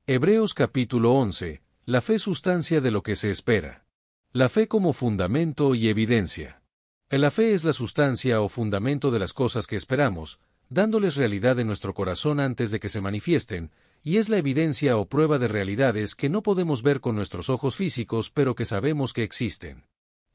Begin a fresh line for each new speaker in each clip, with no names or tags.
Hebreos capítulo 11. La fe sustancia de lo que se espera. La fe como fundamento y evidencia. La fe es la sustancia o fundamento de las cosas que esperamos, dándoles realidad en nuestro corazón antes de que se manifiesten, y es la evidencia o prueba de realidades que no podemos ver con nuestros ojos físicos pero que sabemos que existen.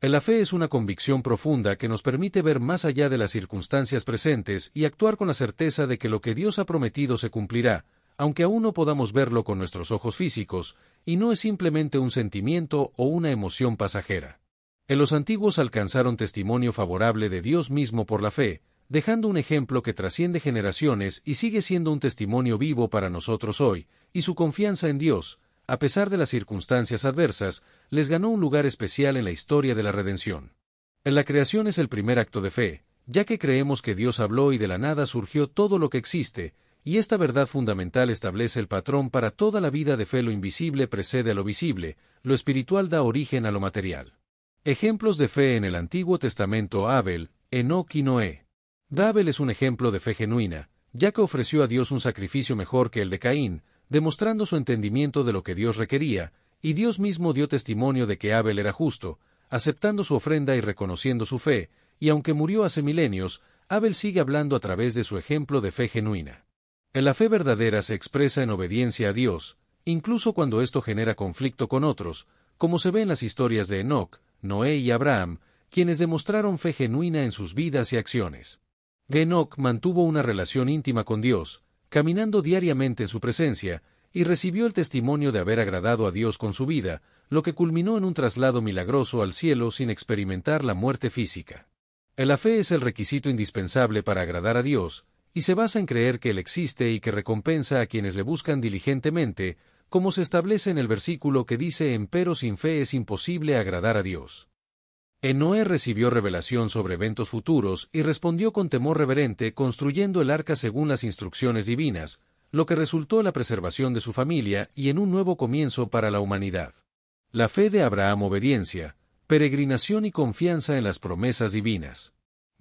La fe es una convicción profunda que nos permite ver más allá de las circunstancias presentes y actuar con la certeza de que lo que Dios ha prometido se cumplirá, aunque aún no podamos verlo con nuestros ojos físicos, y no es simplemente un sentimiento o una emoción pasajera. Los antiguos alcanzaron testimonio favorable de Dios mismo por la fe, dejando un ejemplo que trasciende generaciones y sigue siendo un testimonio vivo para nosotros hoy, y su confianza en Dios, a pesar de las circunstancias adversas, les ganó un lugar especial en la historia de la redención. La creación es el primer acto de fe, ya que creemos que Dios habló y de la nada surgió todo lo que existe, y esta verdad fundamental establece el patrón para toda la vida de fe. Lo invisible precede a lo visible, lo espiritual da origen a lo material. Ejemplos de fe en el Antiguo Testamento: Abel, Enoc y Noé. Abel es un ejemplo de fe genuina, ya que ofreció a Dios un sacrificio mejor que el de Caín, demostrando su entendimiento de lo que Dios requería, y Dios mismo dio testimonio de que Abel era justo, aceptando su ofrenda y reconociendo su fe, y aunque murió hace milenios, Abel sigue hablando a través de su ejemplo de fe genuina. La fe verdadera se expresa en obediencia a Dios, incluso cuando esto genera conflicto con otros, como se ve en las historias de Enoc, Noé y Abraham, quienes demostraron fe genuina en sus vidas y acciones. Enoc mantuvo una relación íntima con Dios, caminando diariamente en su presencia, y recibió el testimonio de haber agradado a Dios con su vida, lo que culminó en un traslado milagroso al cielo sin experimentar la muerte física. La fe es el requisito indispensable para agradar a Dios, y se basa en creer que Él existe y que recompensa a quienes le buscan diligentemente, como se establece en el versículo que dice: empero sin fe es imposible agradar a Dios. Noé recibió revelación sobre eventos futuros y respondió con temor reverente construyendo el arca según las instrucciones divinas, lo que resultó en la preservación de su familia y en un nuevo comienzo para la humanidad. La fe de Abraham: obediencia, peregrinación y confianza en las promesas divinas.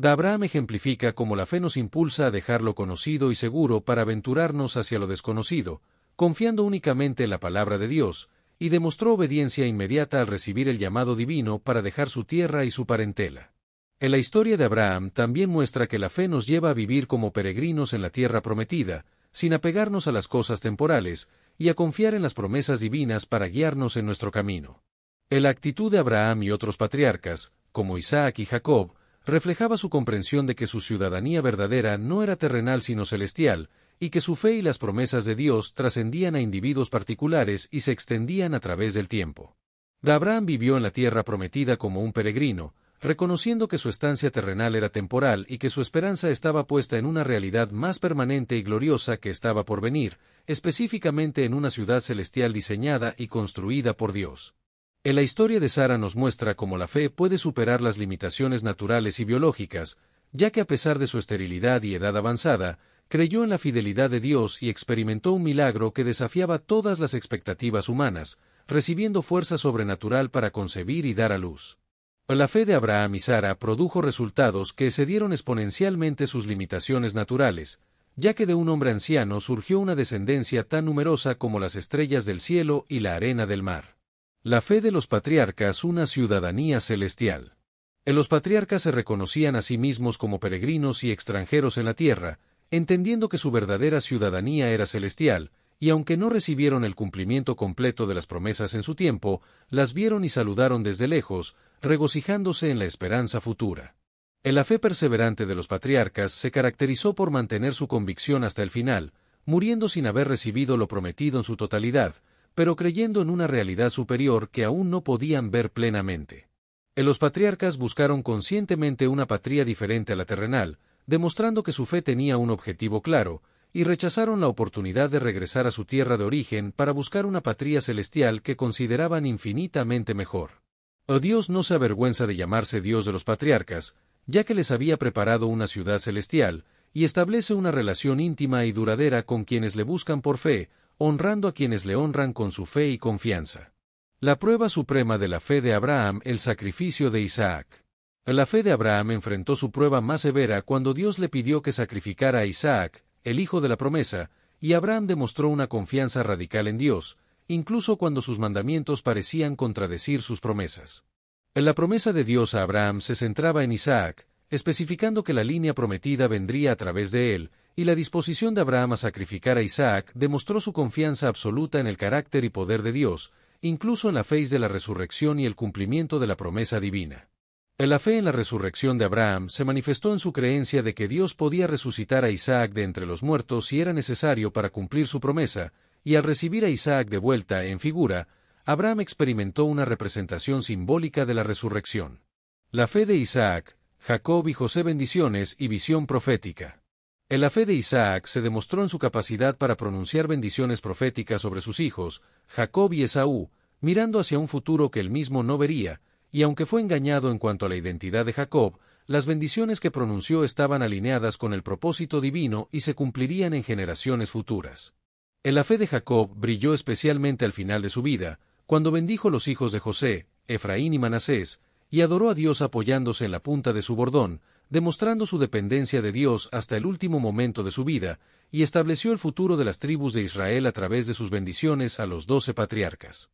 Abraham ejemplifica cómo la fe nos impulsa a dejar lo conocido y seguro para aventurarnos hacia lo desconocido, confiando únicamente en la palabra de Dios, y demostró obediencia inmediata al recibir el llamado divino para dejar su tierra y su parentela. En la historia de Abraham también muestra que la fe nos lleva a vivir como peregrinos en la tierra prometida, sin apegarnos a las cosas temporales, y a confiar en las promesas divinas para guiarnos en nuestro camino. La actitud de Abraham y otros patriarcas, como Isaac y Jacob, reflejaba su comprensión de que su ciudadanía verdadera no era terrenal sino celestial, y que su fe y las promesas de Dios trascendían a individuos particulares y se extendían a través del tiempo. Abraham vivió en la tierra prometida como un peregrino, reconociendo que su estancia terrenal era temporal y que su esperanza estaba puesta en una realidad más permanente y gloriosa que estaba por venir, específicamente en una ciudad celestial diseñada y construida por Dios. En la historia de Sara nos muestra cómo la fe puede superar las limitaciones naturales y biológicas, ya que a pesar de su esterilidad y edad avanzada, creyó en la fidelidad de Dios y experimentó un milagro que desafiaba todas las expectativas humanas, recibiendo fuerza sobrenatural para concebir y dar a luz. La fe de Abraham y Sara produjo resultados que excedieron exponencialmente sus limitaciones naturales, ya que de un hombre anciano surgió una descendencia tan numerosa como las estrellas del cielo y la arena del mar. La fe de los patriarcas: una ciudadanía celestial. Los patriarcas se reconocían a sí mismos como peregrinos y extranjeros en la tierra, entendiendo que su verdadera ciudadanía era celestial, y aunque no recibieron el cumplimiento completo de las promesas en su tiempo, las vieron y saludaron desde lejos, regocijándose en la esperanza futura. La fe perseverante de los patriarcas se caracterizó por mantener su convicción hasta el final, muriendo sin haber recibido lo prometido en su totalidad, pero creyendo en una realidad superior que aún no podían ver plenamente. Los patriarcas buscaron conscientemente una patria diferente a la terrenal, demostrando que su fe tenía un objetivo claro, y rechazaron la oportunidad de regresar a su tierra de origen para buscar una patria celestial que consideraban infinitamente mejor. Dios no se avergüenza de llamarse Dios de los patriarcas, ya que les había preparado una ciudad celestial, y establece una relación íntima y duradera con quienes le buscan por fe, honrando a quienes le honran con su fe y confianza. La prueba suprema de la fe de Abraham: el sacrificio de Isaac. La fe de Abraham enfrentó su prueba más severa cuando Dios le pidió que sacrificara a Isaac, el hijo de la promesa, y Abraham demostró una confianza radical en Dios, incluso cuando sus mandamientos parecían contradecir sus promesas. La promesa de Dios a Abraham se centraba en Isaac, especificando que la línea prometida vendría a través de él, y la disposición de Abraham a sacrificar a Isaac demostró su confianza absoluta en el carácter y poder de Dios, incluso en la fe de la resurrección y el cumplimiento de la promesa divina. La fe en la resurrección de Abraham se manifestó en su creencia de que Dios podía resucitar a Isaac de entre los muertos si era necesario para cumplir su promesa, y al recibir a Isaac de vuelta en figura, Abraham experimentó una representación simbólica de la resurrección. La fe de Isaac, Jacob y José, bendiciones y visión profética. La fe de Isaac se demostró en su capacidad para pronunciar bendiciones proféticas sobre sus hijos, Jacob y Esaú, mirando hacia un futuro que él mismo no vería, y aunque fue engañado en cuanto a la identidad de Jacob, las bendiciones que pronunció estaban alineadas con el propósito divino y se cumplirían en generaciones futuras. La fe de Jacob brilló especialmente al final de su vida, cuando bendijo los hijos de José, Efraín y Manasés, y adoró a Dios apoyándose en la punta de su bordón, demostrando su dependencia de Dios hasta el último momento de su vida, y estableció el futuro de las tribus de Israel a través de sus bendiciones a los 12 patriarcas.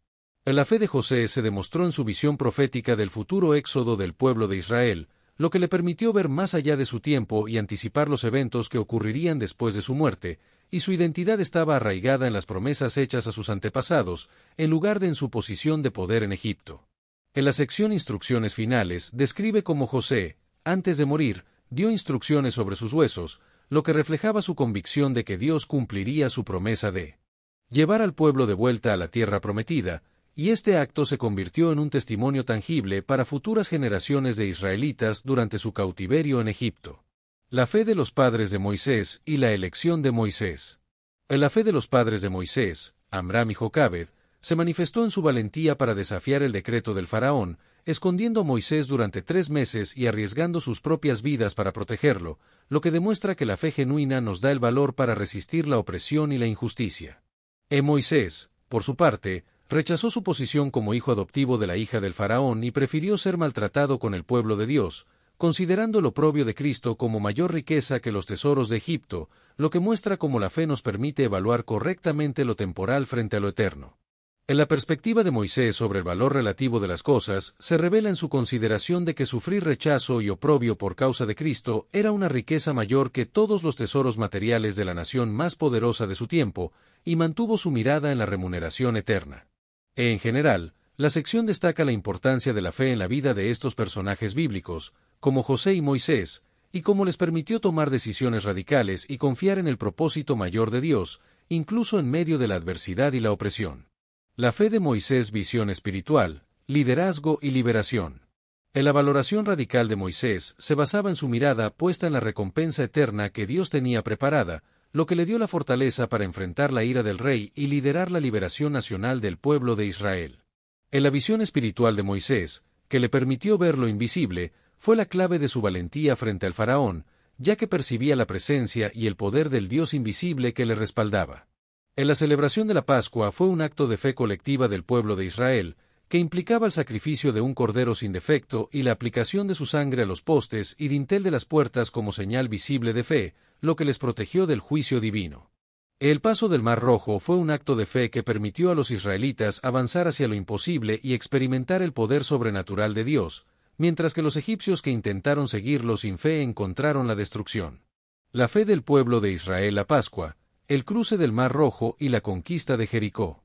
La fe de José se demostró en su visión profética del futuro éxodo del pueblo de Israel, lo que le permitió ver más allá de su tiempo y anticipar los eventos que ocurrirían después de su muerte, y su identidad estaba arraigada en las promesas hechas a sus antepasados, en lugar de en su posición de poder en Egipto. En la sección Instrucciones finales, describe cómo José, antes de morir, dio instrucciones sobre sus huesos, lo que reflejaba su convicción de que Dios cumpliría su promesa de llevar al pueblo de vuelta a la tierra prometida, y este acto se convirtió en un testimonio tangible para futuras generaciones de israelitas durante su cautiverio en Egipto. La fe de los padres de Moisés y la elección de Moisés. La fe de los padres de Moisés, Amram y Jocabed, se manifestó en su valentía para desafiar el decreto del faraón, escondiendo a Moisés durante 3 meses y arriesgando sus propias vidas para protegerlo, lo que demuestra que la fe genuina nos da el valor para resistir la opresión y la injusticia. Moisés, por su parte, rechazó su posición como hijo adoptivo de la hija del faraón y prefirió ser maltratado con el pueblo de Dios, considerando el oprobio de Cristo como mayor riqueza que los tesoros de Egipto, lo que muestra cómo la fe nos permite evaluar correctamente lo temporal frente a lo eterno. En la perspectiva de Moisés sobre el valor relativo de las cosas, se revela en su consideración de que sufrir rechazo y oprobio por causa de Cristo era una riqueza mayor que todos los tesoros materiales de la nación más poderosa de su tiempo, y mantuvo su mirada en la remuneración eterna. En general, la sección destaca la importancia de la fe en la vida de estos personajes bíblicos, como José y Moisés, y cómo les permitió tomar decisiones radicales y confiar en el propósito mayor de Dios, incluso en medio de la adversidad y la opresión. La fe de Moisés, visión espiritual, liderazgo y liberación. En la valoración radical de Moisés se basaba en su mirada puesta en la recompensa eterna que Dios tenía preparada, lo que le dio la fortaleza para enfrentar la ira del rey y liderar la liberación nacional del pueblo de Israel. En la visión espiritual de Moisés, que le permitió ver lo invisible, fue la clave de su valentía frente al faraón, ya que percibía la presencia y el poder del Dios invisible que le respaldaba. En la celebración de la Pascua fue un acto de fe colectiva del pueblo de Israel, que implicaba el sacrificio de un cordero sin defecto y la aplicación de su sangre a los postes y dintel de las puertas como señal visible de fe, lo que les protegió del juicio divino. El paso del Mar Rojo fue un acto de fe que permitió a los israelitas avanzar hacia lo imposible y experimentar el poder sobrenatural de Dios, mientras que los egipcios que intentaron seguirlo sin fe encontraron la destrucción. La fe del pueblo de Israel, la Pascua, el cruce del Mar Rojo y la conquista de Jericó.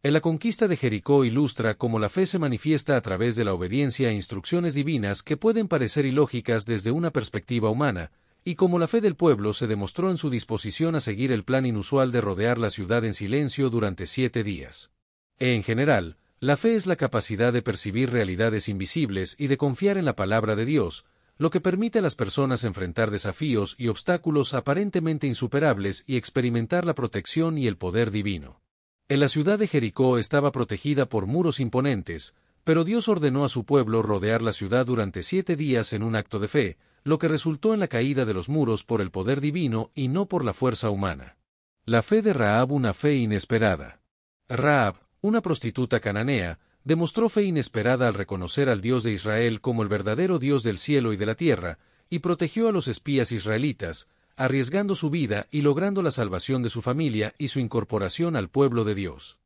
En la conquista de Jericó ilustra cómo la fe se manifiesta a través de la obediencia a instrucciones divinas que pueden parecer ilógicas desde una perspectiva humana, y cómo la fe del pueblo se demostró en su disposición a seguir el plan inusual de rodear la ciudad en silencio durante 7 días. En general, la fe es la capacidad de percibir realidades invisibles y de confiar en la palabra de Dios, lo que permite a las personas enfrentar desafíos y obstáculos aparentemente insuperables y experimentar la protección y el poder divino. En la ciudad de Jericó estaba protegida por muros imponentes, pero Dios ordenó a su pueblo rodear la ciudad durante 7 días en un acto de fe, lo que resultó en la caída de los muros por el poder divino y no por la fuerza humana. La fe de Rahab, una fe inesperada. Rahab, una prostituta cananea, demostró fe inesperada al reconocer al Dios de Israel como el verdadero Dios del cielo y de la tierra, y protegió a los espías israelitas, arriesgando su vida y logrando la salvación de su familia y su incorporación al pueblo de Dios.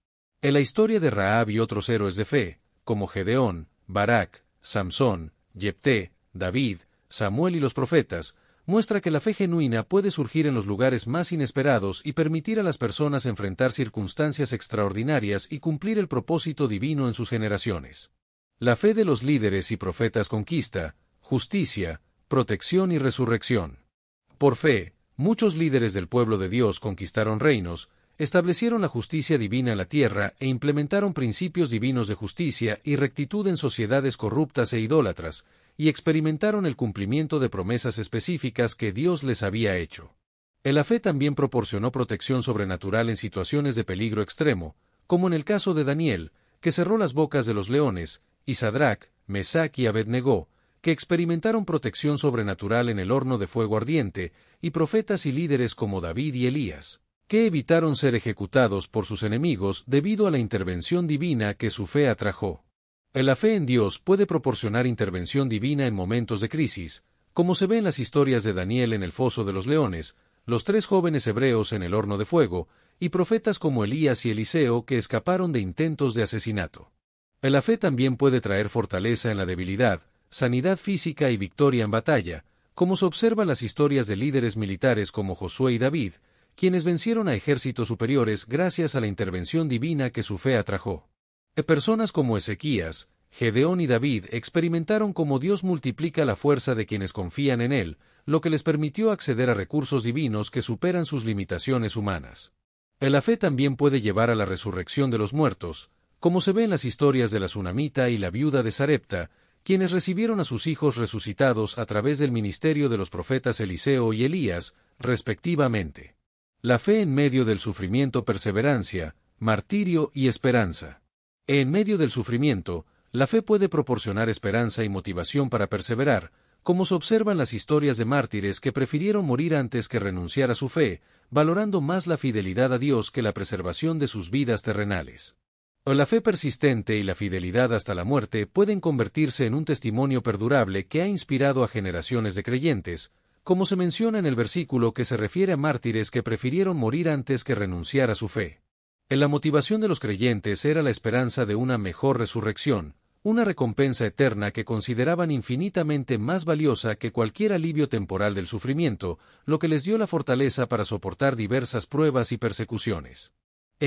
En la historia de Rahab y otros héroes de fe, como Gedeón, Barak, Samsón, Jefté, David, Samuel y los profetas, muestra que la fe genuina puede surgir en los lugares más inesperados y permitir a las personas enfrentar circunstancias extraordinarias y cumplir el propósito divino en sus generaciones. La fe de los líderes y profetas conquista, justicia, protección y resurrección. Por fe, muchos líderes del pueblo de Dios conquistaron reinos, establecieron la justicia divina en la tierra e implementaron principios divinos de justicia y rectitud en sociedades corruptas e idólatras, y experimentaron el cumplimiento de promesas específicas que Dios les había hecho. La fe también proporcionó protección sobrenatural en situaciones de peligro extremo, como en el caso de Daniel, que cerró las bocas de los leones, y Sadrac, Mesac y Abednego, que experimentaron protección sobrenatural en el horno de fuego ardiente, y profetas y líderes como David y Elías, que evitaron ser ejecutados por sus enemigos debido a la intervención divina que su fe atrajo. La fe en Dios puede proporcionar intervención divina en momentos de crisis, como se ve en las historias de Daniel en el foso de los leones, los 3 jóvenes hebreos en el horno de fuego, y profetas como Elías y Eliseo que escaparon de intentos de asesinato. La fe también puede traer fortaleza en la debilidad, sanidad física y victoria en batalla, como se observa en las historias de líderes militares como Josué y David, quienes vencieron a ejércitos superiores gracias a la intervención divina que su fe atrajo. Personas como Ezequías, Gedeón y David experimentaron cómo Dios multiplica la fuerza de quienes confían en Él, lo que les permitió acceder a recursos divinos que superan sus limitaciones humanas. La fe también puede llevar a la resurrección de los muertos, como se ve en las historias de la Sunamita y la viuda de Sarepta, quienes recibieron a sus hijos resucitados a través del ministerio de los profetas Eliseo y Elías, respectivamente. La fe en medio del sufrimiento, perseverancia, martirio y esperanza. En medio del sufrimiento, la fe puede proporcionar esperanza y motivación para perseverar, como se observa en las historias de mártires que prefirieron morir antes que renunciar a su fe, valorando más la fidelidad a Dios que la preservación de sus vidas terrenales. La fe persistente y la fidelidad hasta la muerte pueden convertirse en un testimonio perdurable que ha inspirado a generaciones de creyentes, como se menciona en el versículo que se refiere a mártires que prefirieron morir antes que renunciar a su fe. La motivación de los creyentes era la esperanza de una mejor resurrección, una recompensa eterna que consideraban infinitamente más valiosa que cualquier alivio temporal del sufrimiento, lo que les dio la fortaleza para soportar diversas pruebas y persecuciones.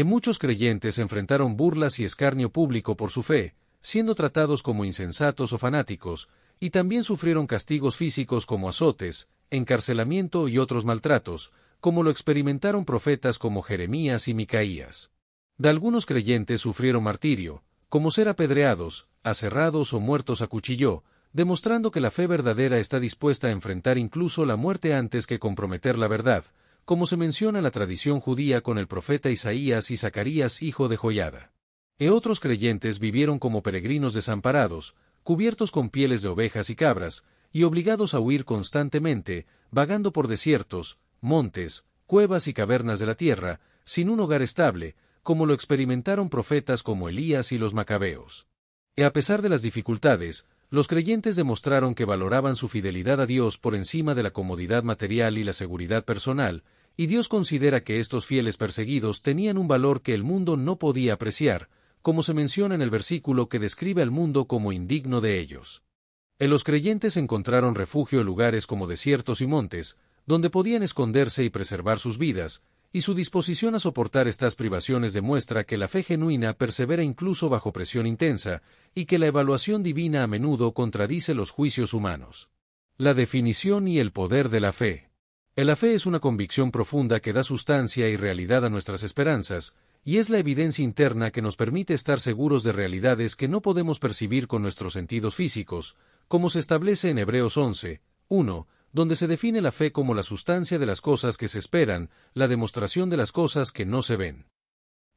Muchos creyentes enfrentaron burlas y escarnio público por su fe, siendo tratados como insensatos o fanáticos, y también sufrieron castigos físicos como azotes, encarcelamiento y otros maltratos, como lo experimentaron profetas como Jeremías y Micaías. De algunos creyentes sufrieron martirio, como ser apedreados, aserrados o muertos a cuchillo, demostrando que la fe verdadera está dispuesta a enfrentar incluso la muerte antes que comprometer la verdad, como se menciona en la tradición judía con el profeta Isaías y Zacarías hijo de Joiada. Otros creyentes vivieron como peregrinos desamparados, cubiertos con pieles de ovejas y cabras, y obligados a huir constantemente, vagando por desiertos, montes, cuevas y cavernas de la tierra, sin un hogar estable, como lo experimentaron profetas como Elías y los Macabeos. A pesar de las dificultades, los creyentes demostraron que valoraban su fidelidad a Dios por encima de la comodidad material y la seguridad personal, y Dios considera que estos fieles perseguidos tenían un valor que el mundo no podía apreciar, como se menciona en el versículo que describe al mundo como indigno de ellos. Los creyentes encontraron refugio en lugares como desiertos y montes, donde podían esconderse y preservar sus vidas, y su disposición a soportar estas privaciones demuestra que la fe genuina persevera incluso bajo presión intensa, y que la evaluación divina a menudo contradice los juicios humanos. La definición y el poder de la fe. La fe es una convicción profunda que da sustancia y realidad a nuestras esperanzas, y es la evidencia interna que nos permite estar seguros de realidades que no podemos percibir con nuestros sentidos físicos, como se establece en Hebreos 11:1, donde se define la fe como la sustancia de las cosas que se esperan, la demostración de las cosas que no se ven.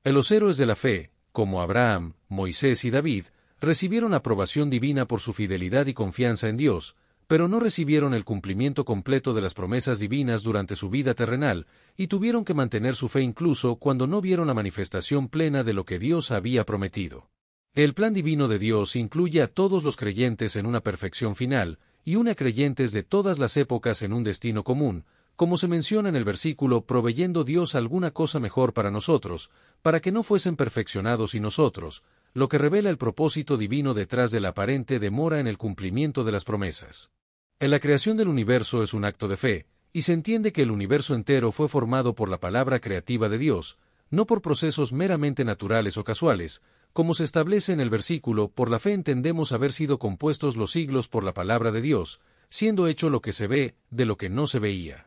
Los héroes de la fe, como Abraham, Moisés y David, recibieron aprobación divina por su fidelidad y confianza en Dios, pero no recibieron el cumplimiento completo de las promesas divinas durante su vida terrenal, y tuvieron que mantener su fe incluso cuando no vieron la manifestación plena de lo que Dios había prometido. El plan divino de Dios incluye a todos los creyentes en una perfección final, y une a creyentes de todas las épocas en un destino común, como se menciona en el versículo, proveyendo Dios alguna cosa mejor para nosotros, para que no fuesen perfeccionados y nosotros, lo que revela el propósito divino detrás de la aparente demora en el cumplimiento de las promesas. En la creación del universo es un acto de fe, y se entiende que el universo entero fue formado por la palabra creativa de Dios, no por procesos meramente naturales o casuales, como se establece en el versículo, por la fe entendemos haber sido compuestos los siglos por la palabra de Dios, siendo hecho lo que se ve, de lo que no se veía.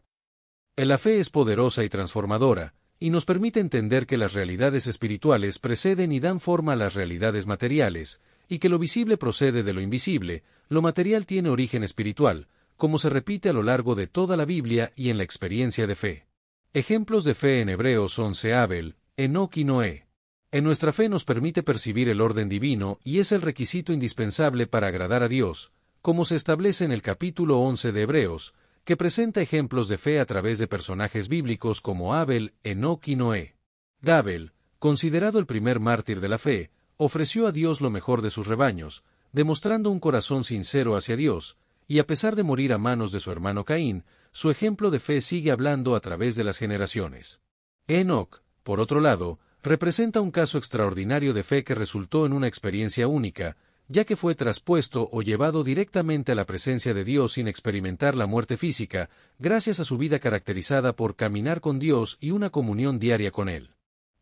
La fe es poderosa y transformadora, y nos permite entender que las realidades espirituales preceden y dan forma a las realidades materiales, y que lo visible procede de lo invisible, lo material tiene origen espiritual, como se repite a lo largo de toda la Biblia y en la experiencia de fe. Ejemplos de fe en Hebreos 11: Abel, Enoc y Noé. En nuestra fe nos permite percibir el orden divino y es el requisito indispensable para agradar a Dios, como se establece en el capítulo 11 de Hebreos, que presenta ejemplos de fe a través de personajes bíblicos como Abel, Enoc y Noé. Abel, considerado el primer mártir de la fe, ofreció a Dios lo mejor de sus rebaños, demostrando un corazón sincero hacia Dios, y a pesar de morir a manos de su hermano Caín, su ejemplo de fe sigue hablando a través de las generaciones. Enoc, por otro lado, representa un caso extraordinario de fe que resultó en una experiencia única, ya que fue traspuesto o llevado directamente a la presencia de Dios sin experimentar la muerte física, gracias a su vida caracterizada por caminar con Dios y una comunión diaria con Él.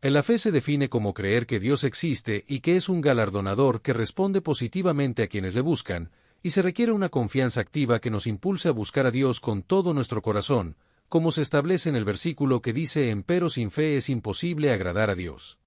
En la fe se define como creer que Dios existe y que es un galardonador que responde positivamente a quienes le buscan, y se requiere una confianza activa que nos impulse a buscar a Dios con todo nuestro corazón, como se establece en el versículo que dice: empero sin fe es imposible agradar a Dios.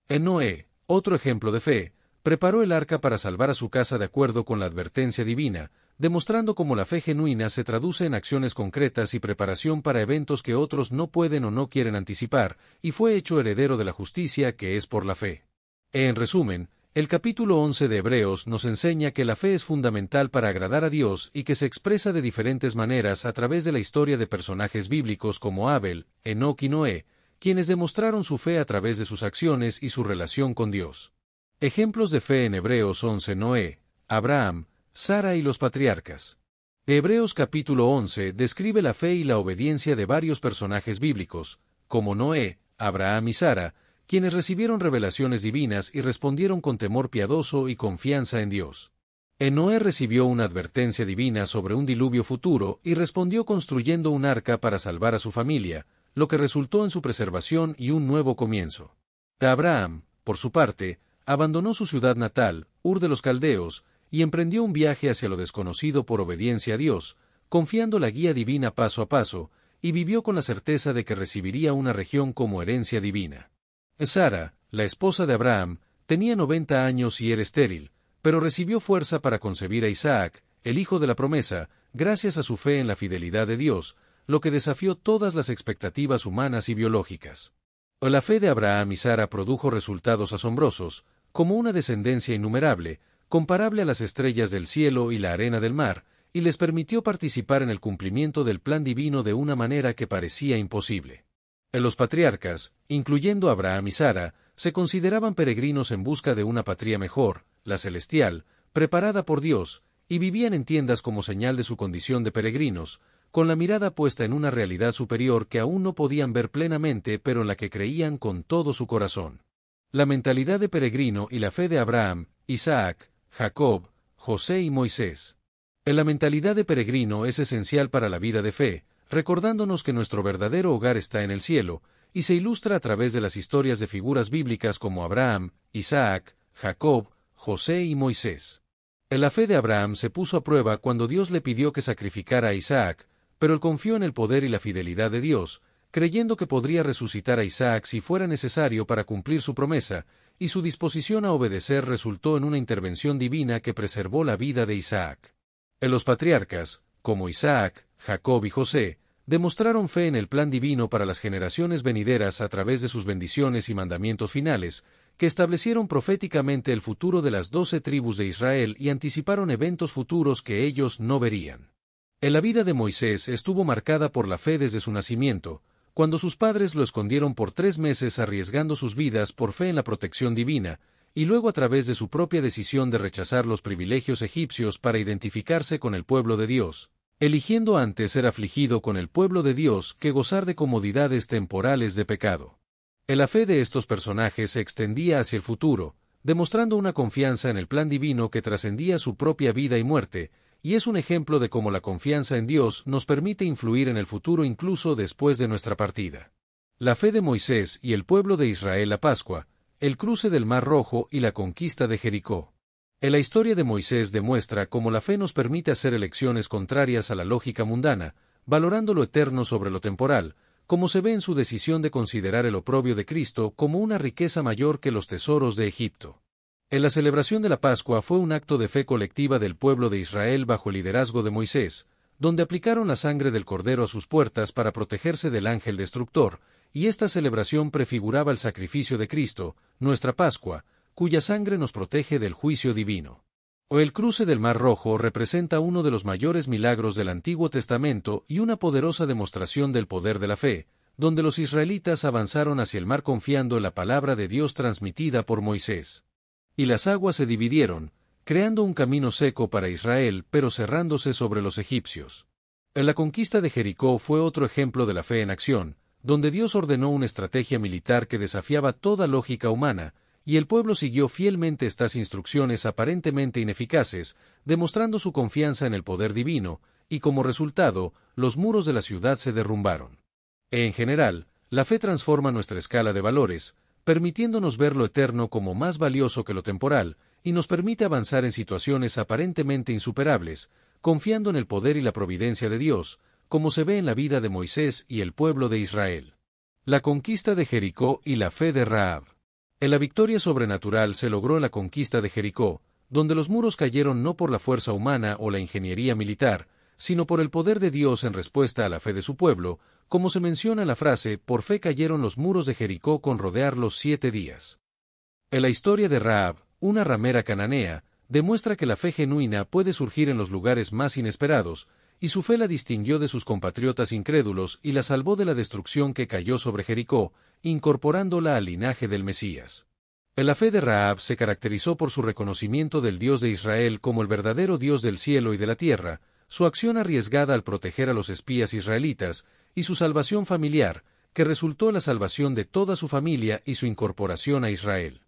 En Noé, otro ejemplo de fe, preparó el arca para salvar a su casa de acuerdo con la advertencia divina, demostrando cómo la fe genuina se traduce en acciones concretas y preparación para eventos que otros no pueden o no quieren anticipar, y fue hecho heredero de la justicia que es por la fe. En resumen, el capítulo 11 de Hebreos nos enseña que la fe es fundamental para agradar a Dios y que se expresa de diferentes maneras a través de la historia de personajes bíblicos como Abel, Enoc y Noé, quienes demostraron su fe a través de sus acciones y su relación con Dios. Ejemplos de fe en Hebreos 11: Noé, Abraham, Sara y los patriarcas. Hebreos capítulo 11 describe la fe y la obediencia de varios personajes bíblicos, como Noé, Abraham y Sara, quienes recibieron revelaciones divinas y respondieron con temor piadoso y confianza en Dios. Noé recibió una advertencia divina sobre un diluvio futuro y respondió construyendo un arca para salvar a su familia, lo que resultó en su preservación y un nuevo comienzo. Abraham, por su parte, abandonó su ciudad natal, Ur de los Caldeos, y emprendió un viaje hacia lo desconocido por obediencia a Dios, confiando la guía divina paso a paso, y vivió con la certeza de que recibiría una región como herencia divina. Sara, la esposa de Abraham, tenía 90 años y era estéril, pero recibió fuerza para concebir a Isaac, el hijo de la promesa, gracias a su fe en la fidelidad de Dios, lo que desafió todas las expectativas humanas y biológicas. La fe de Abraham y Sara produjo resultados asombrosos, como una descendencia innumerable, comparable a las estrellas del cielo y la arena del mar, y les permitió participar en el cumplimiento del plan divino de una manera que parecía imposible. Los patriarcas, incluyendo Abraham y Sara, se consideraban peregrinos en busca de una patria mejor, la celestial, preparada por Dios, y vivían en tiendas como señal de su condición de peregrinos, con la mirada puesta en una realidad superior que aún no podían ver plenamente pero en la que creían con todo su corazón. La mentalidad de peregrino y la fe de Abraham, Isaac, Jacob, José y Moisés. La mentalidad de peregrino es esencial para la vida de fe, recordándonos que nuestro verdadero hogar está en el cielo, y se ilustra a través de las historias de figuras bíblicas como Abraham, Isaac, Jacob, José y Moisés. La fe de Abraham se puso a prueba cuando Dios le pidió que sacrificara a Isaac, pero él confió en el poder y la fidelidad de Dios, creyendo que podría resucitar a Isaac si fuera necesario para cumplir su promesa, y su disposición a obedecer resultó en una intervención divina que preservó la vida de Isaac. Los patriarcas, como Isaac, Jacob y José, demostraron fe en el plan divino para las generaciones venideras a través de sus bendiciones y mandamientos finales, que establecieron proféticamente el futuro de las 12 tribus de Israel y anticiparon eventos futuros que ellos no verían. La vida de Moisés estuvo marcada por la fe desde su nacimiento, cuando sus padres lo escondieron por 3 meses arriesgando sus vidas por fe en la protección divina, y luego a través de su propia decisión de rechazar los privilegios egipcios para identificarse con el pueblo de Dios. eligiendo antes ser afligido con el pueblo de Dios que gozar de comodidades temporales de pecado. La fe de estos personajes se extendía hacia el futuro, demostrando una confianza en el plan divino que trascendía su propia vida y muerte, y es un ejemplo de cómo la confianza en Dios nos permite influir en el futuro incluso después de nuestra partida. La fe de Moisés y el pueblo de Israel a Pascua, el cruce del Mar Rojo y la conquista de Jericó. La historia de Moisés demuestra cómo la fe nos permite hacer elecciones contrarias a la lógica mundana, valorando lo eterno sobre lo temporal, como se ve en su decisión de considerar el oprobio de Cristo como una riqueza mayor que los tesoros de Egipto. La celebración de la Pascua fue un acto de fe colectiva del pueblo de Israel bajo el liderazgo de Moisés, donde aplicaron la sangre del cordero a sus puertas para protegerse del ángel destructor, y esta celebración prefiguraba el sacrificio de Cristo, nuestra Pascua, cuya sangre nos protege del juicio divino. El cruce del Mar Rojo representa uno de los mayores milagros del Antiguo Testamento y una poderosa demostración del poder de la fe, donde los israelitas avanzaron hacia el mar confiando en la palabra de Dios transmitida por Moisés. Y las aguas se dividieron, creando un camino seco para Israel, pero cerrándose sobre los egipcios. La conquista de Jericó fue otro ejemplo de la fe en acción, donde Dios ordenó una estrategia militar que desafiaba toda lógica humana, y el pueblo siguió fielmente estas instrucciones aparentemente ineficaces, demostrando su confianza en el poder divino, y como resultado, los muros de la ciudad se derrumbaron. En general, la fe transforma nuestra escala de valores, permitiéndonos ver lo eterno como más valioso que lo temporal, y nos permite avanzar en situaciones aparentemente insuperables, confiando en el poder y la providencia de Dios, como se ve en la vida de Moisés y el pueblo de Israel. La conquista de Jericó y la fe de Rahab. La victoria sobrenatural se logró en la conquista de Jericó, donde los muros cayeron no por la fuerza humana o la ingeniería militar, sino por el poder de Dios en respuesta a la fe de su pueblo, como se menciona en la frase, por fe cayeron los muros de Jericó con rodearlos 7 días. En la historia de Rahab, una ramera cananea, demuestra que la fe genuina puede surgir en los lugares más inesperados, y su fe la distinguió de sus compatriotas incrédulos y la salvó de la destrucción que cayó sobre Jericó, incorporándola al linaje del Mesías. La fe de Rahab se caracterizó por su reconocimiento del Dios de Israel como el verdadero Dios del cielo y de la tierra, su acción arriesgada al proteger a los espías israelitas, y su salvación familiar, que resultó en la salvación de toda su familia y su incorporación a Israel.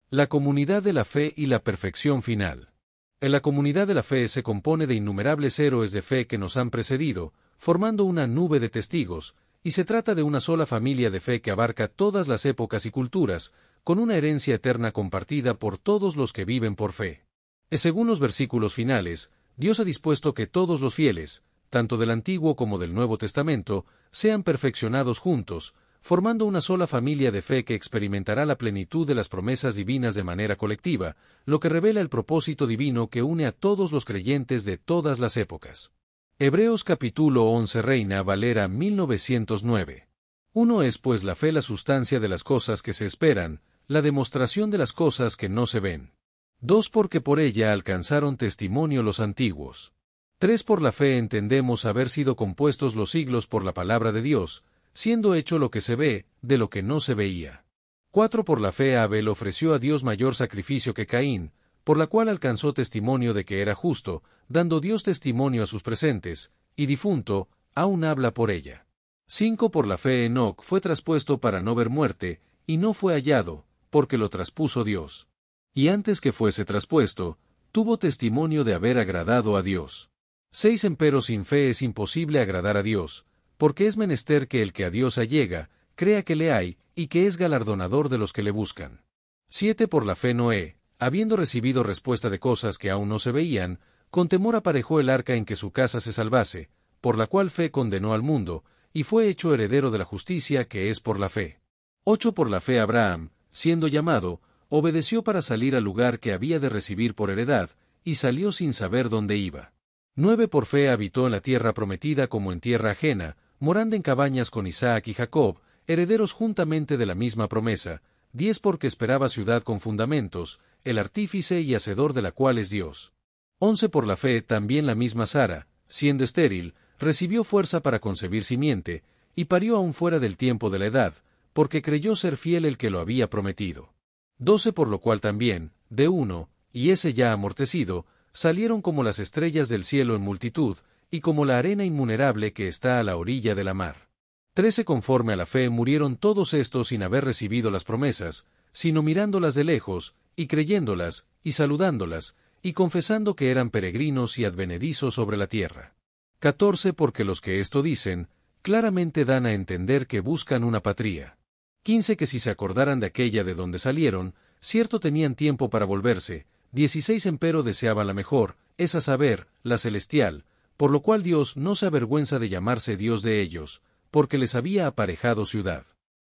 La comunidad de la fe y la perfección final. En la comunidad de la fe se compone de innumerables héroes de fe que nos han precedido, formando una nube de testigos, y se trata de una sola familia de fe que abarca todas las épocas y culturas, con una herencia eterna compartida por todos los que viven por fe. Según los versículos finales, Dios ha dispuesto que todos los fieles, tanto del Antiguo como del Nuevo Testamento, sean perfeccionados juntos, formando una sola familia de fe que experimentará la plenitud de las promesas divinas de manera colectiva, lo que revela el propósito divino que une a todos los creyentes de todas las épocas. Hebreos capítulo 11 Reina Valera 1909. 1 es pues la fe la sustancia de las cosas que se esperan, la demostración de las cosas que no se ven. 2 porque por ella alcanzaron testimonio los antiguos. 3 por la fe entendemos haber sido compuestos los siglos por la palabra de Dios, siendo hecho lo que se ve, de lo que no se veía. 4 por la fe Abel ofreció a Dios mayor sacrificio que Caín, por la cual alcanzó testimonio de que era justo, dando Dios testimonio a sus presentes, y difunto, aún habla por ella. 5 por la fe Enoc fue traspuesto para no ver muerte, y no fue hallado, porque lo traspuso Dios. Y antes que fuese traspuesto, tuvo testimonio de haber agradado a Dios. 6 empero sin fe es imposible agradar a Dios, porque es menester que el que a Dios allega, crea que le hay, y que es galardonador de los que le buscan. 7 por la fe Noé, habiendo recibido respuesta de cosas que aún no se veían, con temor aparejó el arca en que su casa se salvase, por la cual fe condenó al mundo, y fue hecho heredero de la justicia que es por la fe. 8 por la fe Abraham, siendo llamado, obedeció para salir al lugar que había de recibir por heredad, y salió sin saber dónde iba. 9 por fe habitó en la tierra prometida como en tierra ajena, morando en cabañas con Isaac y Jacob, herederos juntamente de la misma promesa. 10 porque esperaba ciudad con fundamentos, el artífice y hacedor de la cual es Dios. 11 por la fe también la misma Sara, siendo estéril, recibió fuerza para concebir simiente, y parió aún fuera del tiempo de la edad, porque creyó ser fiel el que lo había prometido. 12 por lo cual también, de uno, y ese ya amortecido, salieron como las estrellas del cielo en multitud, y como la arena inmunerable que está a la orilla de la mar. 13 Conforme a la fe murieron todos estos sin haber recibido las promesas, sino mirándolas de lejos, y creyéndolas, y saludándolas, y confesando que eran peregrinos y advenedizos sobre la tierra. 14 Porque los que esto dicen, claramente dan a entender que buscan una patria. 15 Que si se acordaran de aquella de donde salieron, cierto tenían tiempo para volverse. 16 Empero deseaban la mejor, es a saber, la celestial, por lo cual Dios no se avergüenza de llamarse Dios de ellos, porque les había aparejado ciudad.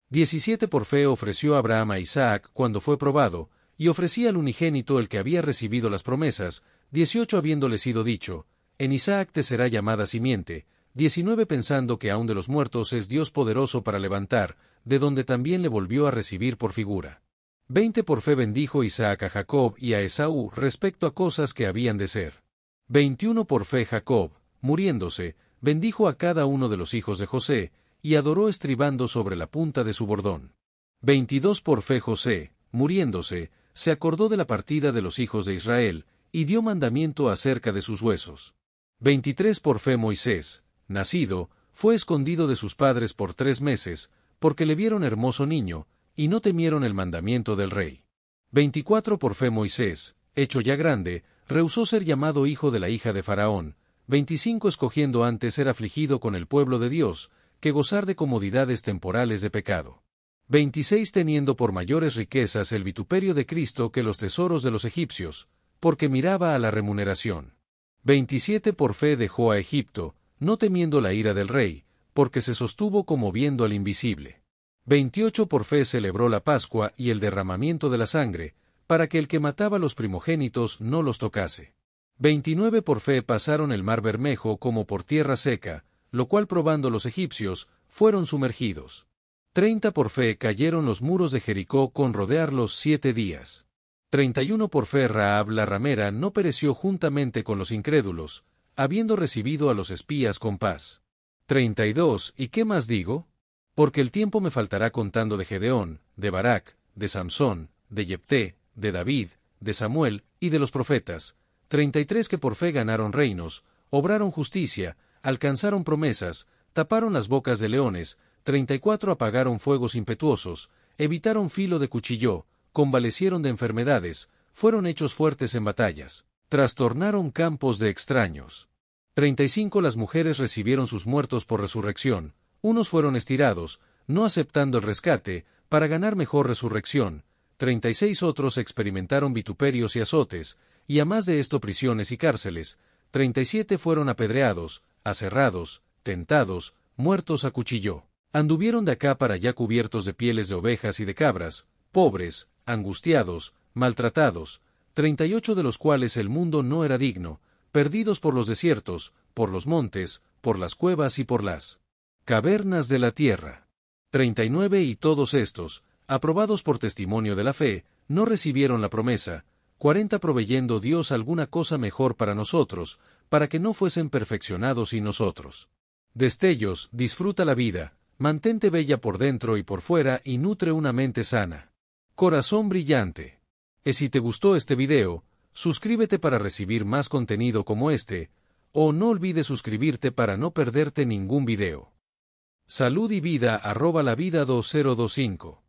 17 Por fe ofreció Abraham a Isaac cuando fue probado, y ofrecía al unigénito el que había recibido las promesas. 18 Habiéndole sido dicho, en Isaac te será llamada simiente. 19 Pensando que aun de los muertos es Dios poderoso para levantar, de donde también le volvió a recibir por figura. 20 Por fe bendijo Isaac a Jacob y a Esaú respecto a cosas que habían de ser. 21 Por fe Jacob, muriéndose, bendijo a cada uno de los hijos de José, y adoró estribando sobre la punta de su bordón. 22 Por fe José, muriéndose, se acordó de la partida de los hijos de Israel, y dio mandamiento acerca de sus huesos. 23 Por fe Moisés, nacido, fue escondido de sus padres por 3 meses, porque le vieron hermoso niño, y no temieron el mandamiento del rey. 24 Por fe Moisés, hecho ya grande, rehusó ser llamado hijo de la hija de Faraón. 25 Escogiendo antes ser afligido con el pueblo de Dios, que gozar de comodidades temporales de pecado. 26 Teniendo por mayores riquezas el vituperio de Cristo que los tesoros de los egipcios, porque miraba a la remuneración. 27 Por fe dejó a Egipto, no temiendo la ira del rey, porque se sostuvo como viendo al invisible. 28 Por fe celebró la Pascua y el derramamiento de la sangre, para que el que mataba los primogénitos no los tocase. 29 Por fe pasaron el mar Bermejo como por tierra seca, lo cual probando los egipcios, fueron sumergidos. 30 Por fe cayeron los muros de Jericó con rodearlos 7 días. 31 Por fe Rahab la ramera no pereció juntamente con los incrédulos, habiendo recibido a los espías con paz. 32 ¿Y qué más digo? Porque el tiempo me faltará contando de Gedeón, de Barak, de Samsón, de Jepté, de David, de Samuel, y de los profetas. 33 Que por fe ganaron reinos, obraron justicia, alcanzaron promesas, taparon las bocas de leones. 34 Apagaron fuegos impetuosos, evitaron filo de cuchillo, convalecieron de enfermedades, fueron hechos fuertes en batallas, trastornaron campos de extraños. 35 Las mujeres recibieron sus muertos por resurrección, unos fueron estirados, no aceptando el rescate, para ganar mejor resurrección. 36 Otros experimentaron vituperios y azotes, y a más de esto prisiones y cárceles. 37 Fueron apedreados, aserrados, tentados, muertos a cuchillo. Anduvieron de acá para allá cubiertos de pieles de ovejas y de cabras, pobres, angustiados, maltratados, 38 de los cuales el mundo no era digno, perdidos por los desiertos, por los montes, por las cuevas y por las cavernas de la tierra. 39 Y todos estos, aprobados por testimonio de la fe, no recibieron la promesa. 40 Proveyendo Dios alguna cosa mejor para nosotros, para que no fuesen perfeccionados sin nosotros. Destellos, disfruta la vida. Mantente bella por dentro y por fuera y nutre una mente sana. Corazón brillante. Si te gustó este video, suscríbete para recibir más contenido como este, o no olvides suscribirte para no perderte ningún video. Salud y vida @lavida2025